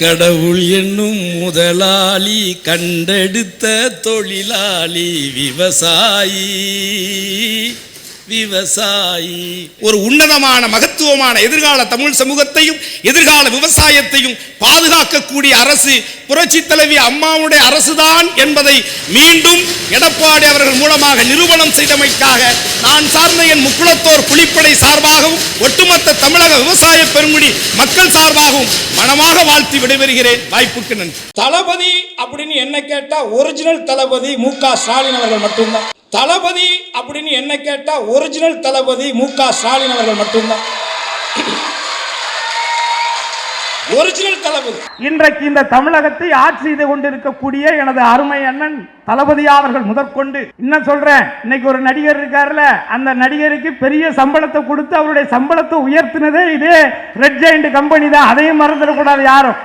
கடவுள் என்னும் முதலாளி கண்டெடுத்த தொழிலாளி விவசாயி விவசாயி. ஒரு உன்னதமான மகத்துவமான எதிர்கால தமிழ் சமூகத்தையும் எதிர்கால விவசாயத்தையும் பாதுகாக்கக்கூடிய அரசு புரட்சி தலைவி அம்மாவுடைய அரசுதான் என்பதை மீண்டும் எடப்பாடி அவர்கள் மூலமாக நிரூபணம் செய்தமைக்காக நான் சார்ந்த என் முக்குளத்தோர் புலிப்படை சார்பாகவும் ஒட்டுமொத்த தமிழக விவசாய பெருங்குடி மக்கள் சார்பாகவும் மனமாக வாழ்த்தி விடைபெறுகிறேன். வாய்ப்புக்கு நன்றி. தளபதி அப்படின்னு என்ன கேட்டா ஒரிஜினல் தளபதி மு.க. ஸ்டாலின் அவர்கள் மட்டும்தான். தளபதி அப்படின்னு என்ன கேட்டா ஒரிஜினல் தளபதி மு.க. ஸ்டாலின் அவர்கள் மட்டும்தான் ஒரிஜினல் தளபதி. இன்றைக்கு இந்த தமிழகத்தை ஆட்சி செய்து கொண்டிருக்கக்கூடிய எனது அருமை அண்ணன் தளபதி அவர்கள் முதற்கொண்டு இன்னும் சொல்றேன், இன்னைக்கு ஒரு நடிகர் இருக்காருல, அந்த நடிகருக்கு பெரிய சம்பளத்தை கொடுத்து அவருடைய சம்பளத்தை உயர்த்தினதே இதே ரெட் ஜெயண்ட் கம்பெனி தான். அதையும் மறந்துடக்கூடாது யாரும்.